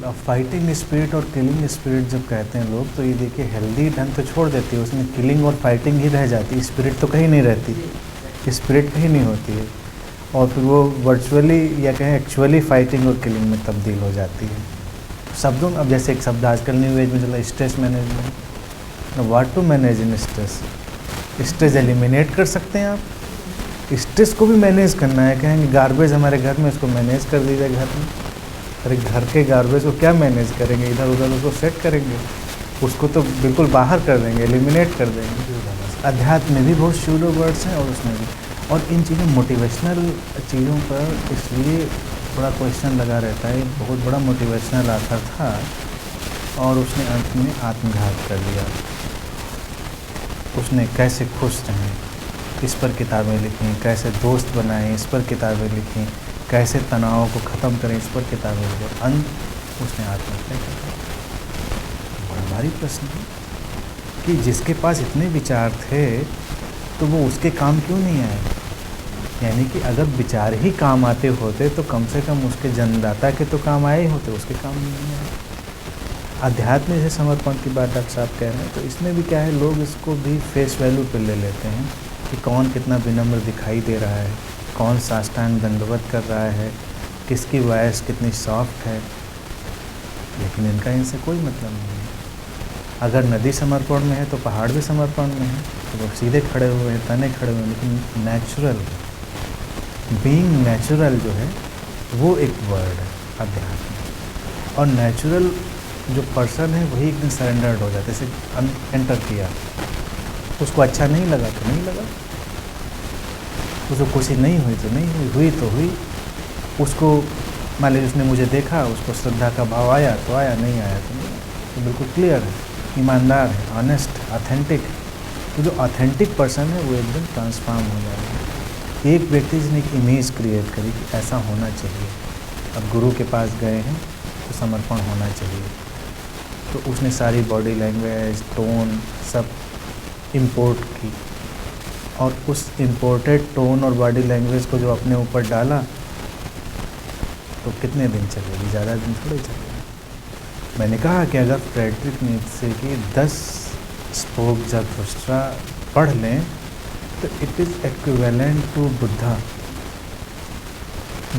अब fighting spirit और killing spirit जब कहते हैं लोग, तो ये देखिए हेल्दी ढंग तो छोड़ देती है, उसमें किलिंग और फाइटिंग ही रह जाती है, स्पिरिट तो कहीं नहीं रहती, स्पिरिट कहीं नहीं होती है, और फिर वो वर्चुअली या कहें एक्चुअली फाइटिंग और किलिंग में तब्दील हो जाती है। शब्दों, अब जैसे एक शब्द आजकल न्यू एज में चला, stress management. What to manage in stress? Stress eliminate कर सकते हैं आप, स्ट्रेस को भी मैनेज करना है। कहेंगे गार्बेज हमारे घर में, उसको मैनेज कर दीजिए घर में। अरे घर के गार्बेज को क्या मैनेज करेंगे, इधर उधर उसको सेट करेंगे, उसको तो बिल्कुल बाहर कर देंगे, एलिमिनेट कर देंगे। अध्यात्म में भी बहुत शूडो वर्ड्स हैं और उसमें भी, और इन चीज़ों मोटिवेशनल चीज़ों पर इसलिए बड़ा क्वेश्चन लगा रहता है। बहुत बड़ा मोटिवेशनल आथर था और उसने अंत में आत्मघात कर लिया। उसने कैसे खुश रहें इस पर किताबें लिखी, कैसे दोस्त बनाएं इस पर किताबें लिखी, कैसे तनाव को ख़त्म करें इस पर किताबें लिखी, अंत उसने आत्महत्या कर ली। बड़ा भारी प्रश्न है कि जिसके पास इतने विचार थे तो वो उसके काम क्यों नहीं आए? यानी कि अगर विचार ही काम आते होते तो कम से कम उसके जन्मदाता के तो काम आए ही होते, उसके काम नहीं आए। अध्यात्म से समर्पण की बात डॉक्टर साहब कह रहे हैं, तो इसमें भी क्या है, लोग इसको भी फेस वैल्यू पे ले लेते हैं कि कौन कितना विनम्र दिखाई दे रहा है, कौन साष्टांग दंडवत कर रहा है, किसकी वॉइस कितनी सॉफ्ट है, लेकिन इनका इनसे कोई मतलब नहीं है। अगर नदी समर्पण में है तो पहाड़ भी समर्पण में है, तो वो सीधे खड़े हुए हैं, तने खड़े हुए हैं, लेकिन नेचुरल, बीइंग नेचुरल जो है वो एक वर्ड है अध्यात्म। और नेचुरल जो पर्सन है वही एक दिन सरेंडर्ड हो जाता है। जैसे एंटर किया, उसको अच्छा नहीं लगा तो नहीं लगा, उसको खुशी नहीं हुई तो नहीं हुई, हुई तो हुई। उसको मान लीजिए उसने मुझे देखा, उसको श्रद्धा का भाव आया तो आया, नहीं आया तो नहीं आया। तो बिल्कुल क्लियर है, ईमानदार है, ऑनेस्ट, ऑथेंटिक। तो जो ऑथेंटिक पर्सन है वो एकदम ट्रांसफॉर्म हो जाएगा। एक व्यक्ति जिसने एक इमेज क्रिएट करी कि ऐसा होना चाहिए, अब गुरु के पास गए हैं तो समर्पण होना चाहिए, तो उसने सारी बॉडी लैंग्वेज, टोन सब इंपोर्ट की, और उस इंपोर्टेड टोन और बॉडी लैंग्वेज को जो अपने ऊपर डाला तो कितने दिन चलेगी, ज़्यादा दिन थोड़े चलेगी। मैंने कहा कि अगर फ्रेडरिक नीत्शे की 10 स्पोक ज़रथुस्ट्रा पढ़ लें तो it is equivalent to Buddha,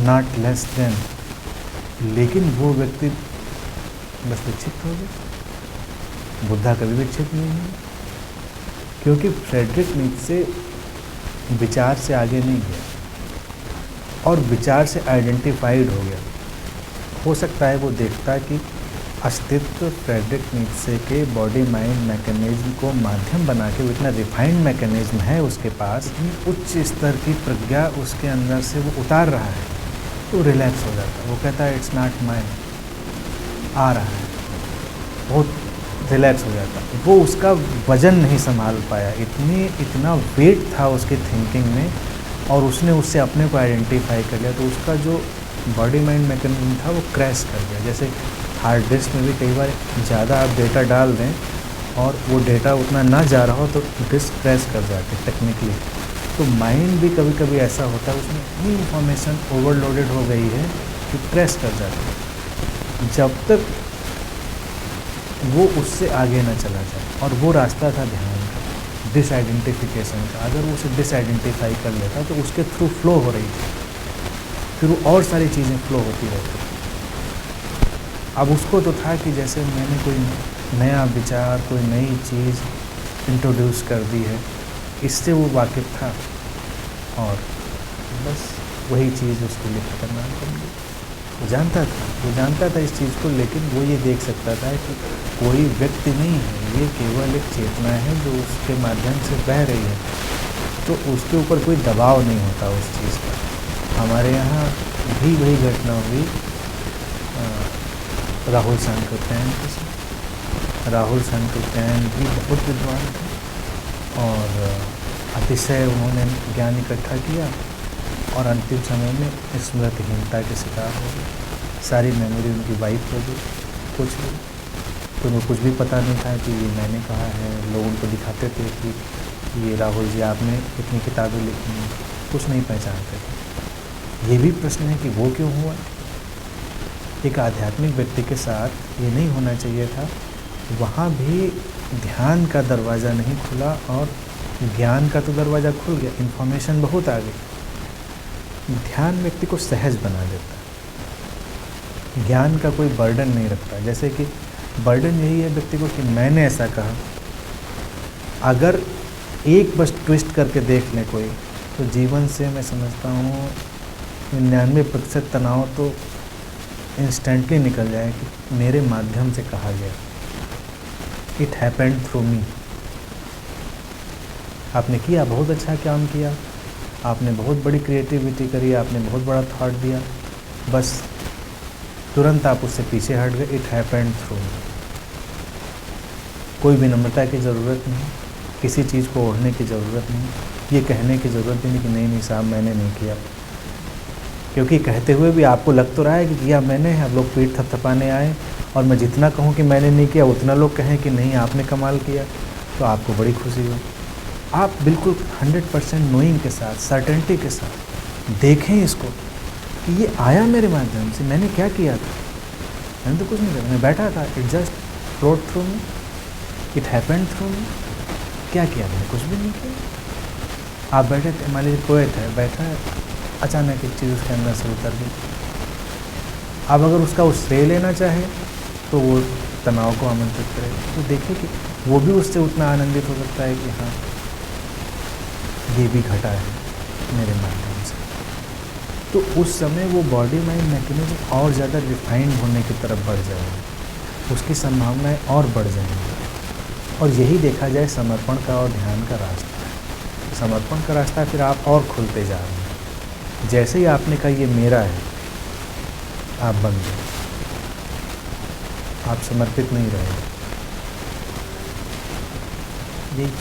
not less than. लेकिन वो व्यक्ति बस विक्षिप्त हो गया। बुद्धा कभी विक्षिप्त नहीं है, क्योंकि फ्रेडरिक नीत्शे विचार से आगे नहीं गया और विचार से आइडेंटिफाइड हो गया। हो सकता है वो देखता कि अस्तित्व फ्रेडरिक नीत्शे के बॉडी माइंड मैकेनिज्म को माध्यम बना के, वो इतना रिफाइंड मैकेनिज्म है उसके पास, उच्च स्तर की प्रज्ञा उसके अंदर से वो उतार रहा है, तो रिलैक्स हो जाता है। वो कहता है इट्स नॉट माइंड, आ रहा है, बहुत रिलैक्स हो जाता है। वो उसका वजन नहीं संभाल पाया, इतना वेट था उसके थिंकिंग में, और उसने उससे अपने को आइडेंटिफाई कर लिया, तो उसका जो बॉडी माइंड मैकेनिज्म था वो क्रैश कर गया। जैसे हार्ड डिस्क में भी कई बार ज़्यादा आप डेटा डाल दें और वो डेटा उतना ना जा रहा हो तो डिस्क क्रैश कर जाती है टेक्निकली। तो माइंड भी कभी कभी ऐसा होता है, उसमें इतनी इंफॉर्मेशन ओवरलोडेड हो गई है कि क्रैश कर जाती है, जब तक वो उससे आगे ना चला जाए। और वो रास्ता था ध्यान का, डिसआइडेंटिफिकेशन का। अगर वो उसे डिसआइडेंटिफाई कर लेता तो उसके थ्रू फ्लो हो रही थी, फिर वो और सारी चीज़ें फ्लो होती रहती। अब उसको तो था कि जैसे मैंने कोई नया विचार, कोई नई चीज़ इंट्रोड्यूस कर दी है, इससे वो वाकिफ़ था, और बस वही चीज़ उसके लिए खतरनाक बन गई। वो जानता था इस चीज़ को, लेकिन वो ये देख सकता था कि कोई व्यक्ति नहीं है, ये केवल एक चेतना है जो उसके माध्यम से बह रही है, तो उसके ऊपर कोई दबाव नहीं होता उस चीज़ का। हमारे यहाँ भी वही घटना हुई राहुल सांकृत्यायन के साथ। राहुल सांकृत्यायन भी बहुत विद्वान थे और अतिशय उन्होंने ज्ञान इकट्ठा किया, और अंतिम समय में स्मृतिहीनता के शिकार हो गए। सारी मेमोरी उनकी वाइप हो गई, कुछ भी, तो उनको कुछ भी पता नहीं था कि ये मैंने कहा है। लोग उनको दिखाते थे कि ये राहुल जी आपने इतनी किताबें लिखी हैं, कुछ नहीं पहचानते थे। ये भी प्रश्न है कि वो क्यों हुआ। एक आध्यात्मिक व्यक्ति के साथ ये नहीं होना चाहिए था। वहाँ भी ध्यान का दरवाज़ा नहीं खुला और ज्ञान का तो दरवाज़ा खुल गया, इन्फॉर्मेशन बहुत आ गई। ध्यान व्यक्ति को सहज बना देता है, ज्ञान का कोई बर्डन नहीं रखता। जैसे कि बर्डन यही है व्यक्ति को कि मैंने ऐसा कहा, अगर एक बस ट्विस्ट करके देख ले कोई, तो जीवन से मैं समझता हूँ 99% तनाव तो इंस्टेंटली निकल जाए कि मेरे माध्यम से कहा गया, इट हैपेंड थ्रू मी। आपने किया, बहुत अच्छा काम किया, आपने बहुत बड़ी क्रिएटिविटी करी, आपने बहुत बड़ा थॉट दिया, बस तुरंत आप उससे पीछे हट गए, इट हैपेंड थ्रू मी। कोई विनम्रता की ज़रूरत नहीं, किसी चीज़ को ओढ़ने की ज़रूरत नहीं, ये कहने की ज़रूरत भी नहीं कि नहीं नहीं साहब मैंने नहीं किया, क्योंकि कहते हुए भी आपको लग तो रहा है कि किया मैंने है। अब लोग पीठ थपथपाने आए और मैं जितना कहूँ कि मैंने नहीं किया उतना लोग कहें कि नहीं आपने कमाल किया, तो आपको बड़ी खुशी हो। आप बिल्कुल 100% नोइंग के साथ, सर्टेनिटी के साथ देखें इसको कि ये आया मेरे माध्यम से, मैंने क्या किया था, मैंने तो कुछ नहीं किया, मैं बैठा था, it just float through me, it happened through me. क्या किया मैंने? कुछ भी नहीं किया। आप बैठे थे, मान लीजिए पोएट है, बैठा है, अचानक एक चीज़ उसके अंदर से उतर गई। अब अगर उसका वो श्रेय लेना चाहे तो वो तनाव को आमंत्रित करेगा, तो देखिए कि वो भी उससे उतना आनंदित हो सकता है कि हाँ ये भी घटा है मेरे माध्यम से। तो उस समय वो बॉडी माइंड मैकेनिज्म और ज़्यादा रिफाइंड होने की तरफ बढ़ जाएगी, उसकी संभावनाएं और बढ़ जाएंगी। और यही देखा जाए समर्पण का और ध्यान का रास्ता है। समर्पण का रास्ता फिर आप और खुलते जा रहे हैं। जैसे ही आपने कहा ये मेरा है, आप बन गए, आप समर्पित नहीं रहे। यही चीज़।